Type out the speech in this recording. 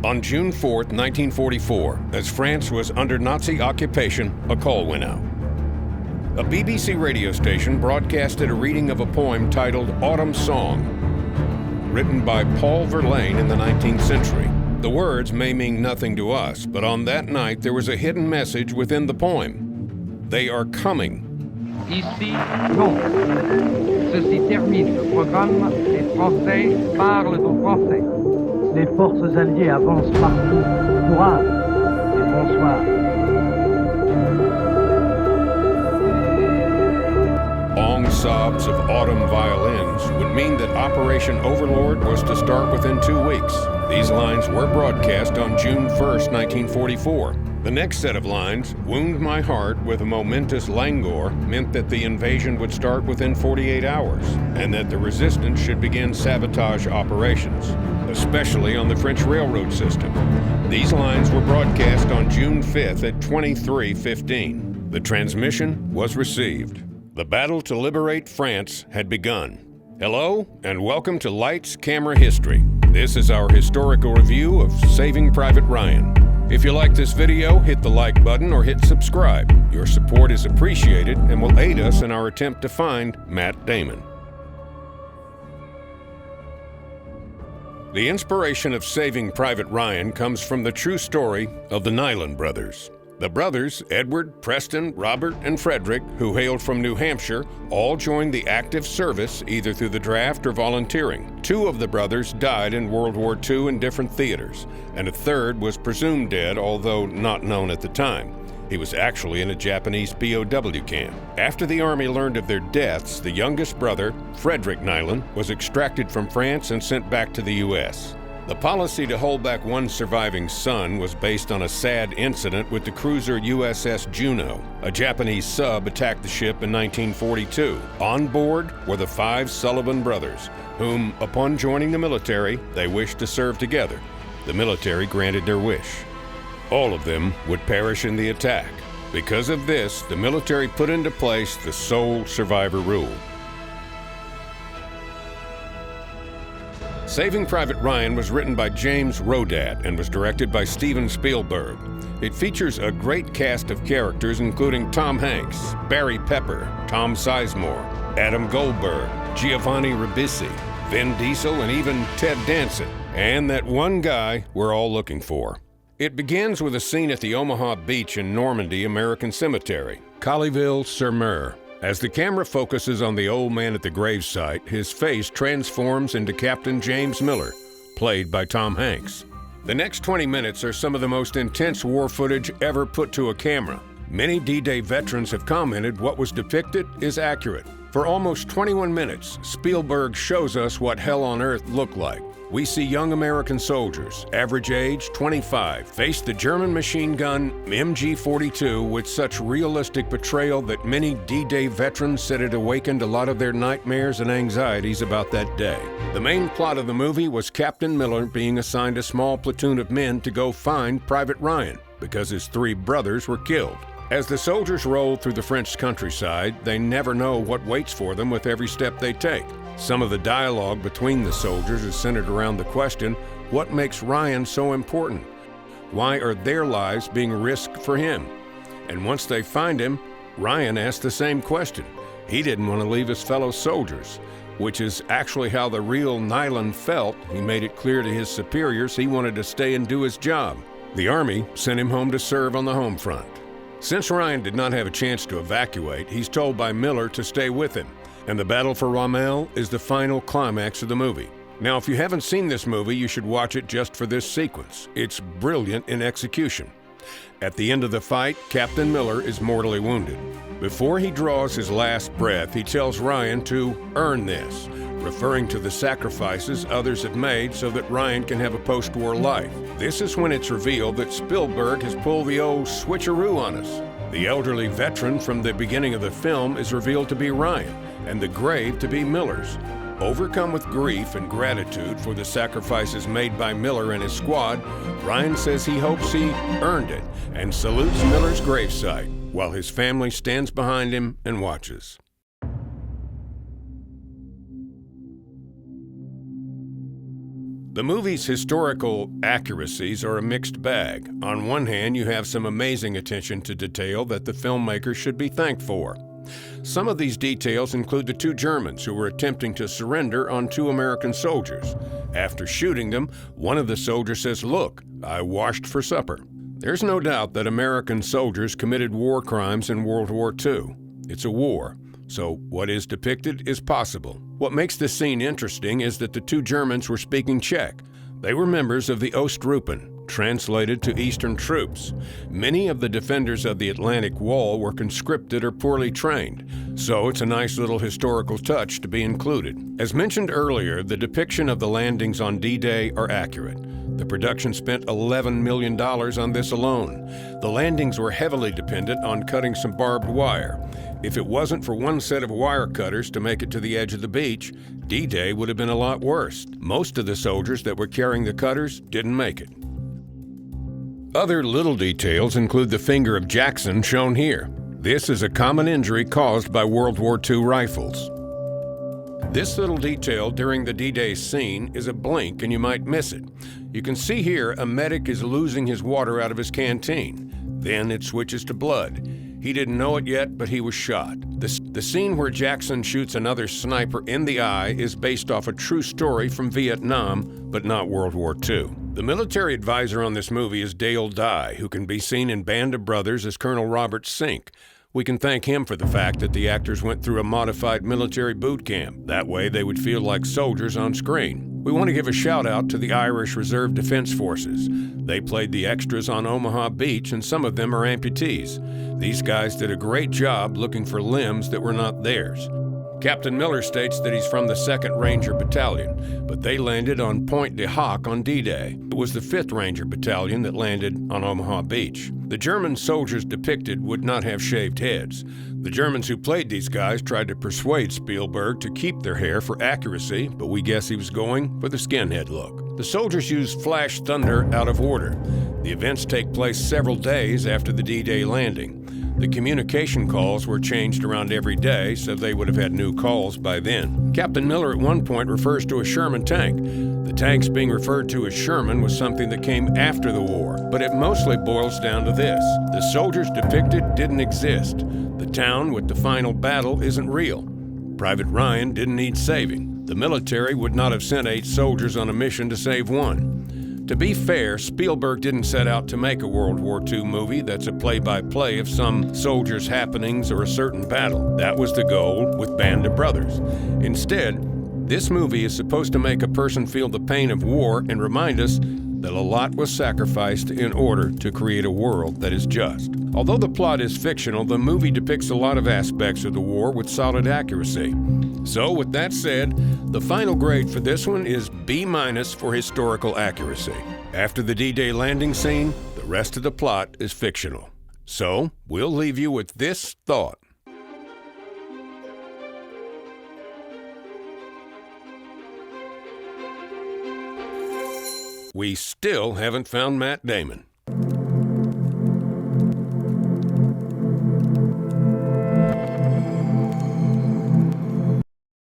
On June 4, 1944, as France was under Nazi occupation, a call went out. A BBC radio station broadcasted a reading of a poem titled Autumn Song, written by Paul Verlaine in the 19th century. The words may mean nothing to us, but on that night there was a hidden message within the poem. They are coming. Ici, non. Ceci termine le programme. Les Français parlent aux Français. Les forces alliées avancent partout. Courage et bonsoir. Long sobs of autumn violins would mean that Operation Overlord was to start within 2 weeks. These lines were broadcast on June 1st, 1944. The next set of lines, Wound My Heart with a Momentous Languor, meant that the invasion would start within 48 hours, and that the resistance should begin sabotage operations, especially on the French railroad system. These lines were broadcast on June 5th at 23:15. The transmission was received. The battle to liberate France had begun. Hello, and welcome to Lights, Camera, History. This is our historical review of Saving Private Ryan. If you like this video, hit the like button or hit subscribe. Your support is appreciated and will aid us in our attempt to find Matt Damon. The inspiration of Saving Private Ryan comes from the true story of the Nyland brothers. The brothers, Edward, Preston, Robert, and Frederick, who hailed from New Hampshire, all joined the active service either through the draft or volunteering. 2 of the brothers died in World War II in different theaters, and a third was presumed dead, although not known at the time. He was actually in a Japanese POW camp. After the Army learned of their deaths, the youngest brother, Frederick Nyland, was extracted from France and sent back to the U.S. The policy to hold back one surviving son was based on a sad incident with the cruiser USS Juno. A Japanese sub attacked the ship in 1942. On board were the 5 Sullivan brothers, whom, upon joining the military, they wished to serve together. The military granted their wish. All of them would perish in the attack. Because of this, the military put into place the sole survivor rule. Saving Private Ryan was written by James Rodat and was directed by Steven Spielberg. It features a great cast of characters including Tom Hanks, Barry Pepper, Tom Sizemore, Adam Goldberg, Giovanni Ribisi, Vin Diesel, and even Ted Danson, and that one guy we're all looking for. It begins with a scene at the Omaha Beach in Normandy American Cemetery, Colleyville-sur-Mer. As the camera focuses on the old man at the gravesite, his face transforms into Captain James Miller, played by Tom Hanks. The next 20 minutes are some of the most intense war footage ever put to a camera. Many D-Day veterans have commented what was depicted is accurate. For almost 21 minutes, Spielberg shows us what hell on earth looked like. We see young American soldiers, average age 25, face the German machine gun MG-42 with such realistic portrayal that many D-Day veterans said it awakened a lot of their nightmares and anxieties about that day. The main plot of the movie was Captain Miller being assigned a small platoon of men to go find Private Ryan because his 3 brothers were killed. As the soldiers roll through the French countryside, they never know what waits for them with every step they take. Some of the dialogue between the soldiers is centered around the question, what makes Ryan so important? Why are their lives being risked for him? And once they find him, Ryan asks the same question. He didn't want to leave his fellow soldiers, which is actually how the real Nyland felt. He made it clear to his superiors he wanted to stay and do his job. The Army sent him home to serve on the home front. Since Ryan did not have a chance to evacuate, he's told by Miller to stay with him. And the battle for Rozell is the final climax of the movie. Now, if you haven't seen this movie, you should watch it just for this sequence. It's brilliant in execution. At the end of the fight, Captain Miller is mortally wounded. Before he draws his last breath, he tells Ryan to earn this, referring to the sacrifices others have made so that Ryan can have a post-war life. This is when it's revealed that Spielberg has pulled the old switcheroo on us. The elderly veteran from the beginning of the film is revealed to be Ryan, and the grave to be Miller's. Overcome with grief and gratitude for the sacrifices made by Miller and his squad, Ryan says he hopes he earned it and salutes Miller's gravesite while his family stands behind him and watches. The movie's historical accuracies are a mixed bag. On one hand, you have some amazing attention to detail that the filmmakers should be thanked for. Some of these details include the 2 Germans who were attempting to surrender on 2 American soldiers. After shooting them, one of the soldiers says, "Look, I washed for supper." There's no doubt that American soldiers committed war crimes in World War II. It's a war, so what is depicted is possible. What makes this scene interesting is that the 2 Germans were speaking Czech. They were members of the Ostruppen, translated to Eastern troops. Many of the defenders of the Atlantic Wall were conscripted or poorly trained, so it's a nice little historical touch to be included. As mentioned earlier, the depiction of the landings on D-Day are accurate. The production spent $11 million on this alone. The landings were heavily dependent on cutting some barbed wire. If it wasn't for one set of wire cutters to make it to the edge of the beach, D-Day would have been a lot worse. Most of the soldiers that were carrying the cutters didn't make it. Other little details include the finger of Jackson shown here. This is a common injury caused by World War II rifles. This little detail during the D-Day scene is a blink and you might miss it. You can see here a medic is losing his water out of his canteen. Then it switches to blood. He didn't know it yet, but he was shot. The scene where Jackson shoots another sniper in the eye is based off a true story from Vietnam, but not World War II. The military advisor on this movie is Dale Dye, who can be seen in Band of Brothers as Colonel Robert Sink. We can thank him for the fact that the actors went through a modified military boot camp. That way they would feel like soldiers on screen. We want to give a shout out to the Irish Reserve Defense Forces. They played the extras on Omaha Beach, and some of them are amputees. These guys did a great job looking for limbs that were not theirs. Captain Miller states that he's from the 2nd Ranger Battalion, but they landed on Point de Hoc on D-Day. It was the 5th Ranger Battalion that landed on Omaha Beach. The German soldiers depicted would not have shaved heads. The Germans who played these guys tried to persuade Spielberg to keep their hair for accuracy, but we guess he was going for the skinhead look. The soldiers used flash thunder out of order. The events take place several days after the D-Day landing. The communication calls were changed around every day, so they would have had new calls by then. Captain Miller at one point refers to a Sherman tank. The tanks being referred to as Sherman was something that came after the war, but it mostly boils down to this. The soldiers depicted didn't exist. The town with the final battle isn't real. Private Ryan didn't need saving. The military would not have sent 8 soldiers on a mission to save 1. To be fair, Spielberg didn't set out to make a World War II movie that's a play-by-play of some soldiers' happenings or a certain battle. That was the goal with Band of Brothers. Instead, this movie is supposed to make a person feel the pain of war and remind us that a lot was sacrificed in order to create a world that is just. Although the plot is fictional, the movie depicts a lot of aspects of the war with solid accuracy. So with that said, the final grade for this one is B- for historical accuracy. After the D-Day landing scene, the rest of the plot is fictional. So we'll leave you with this thought. We still haven't found Matt Damon.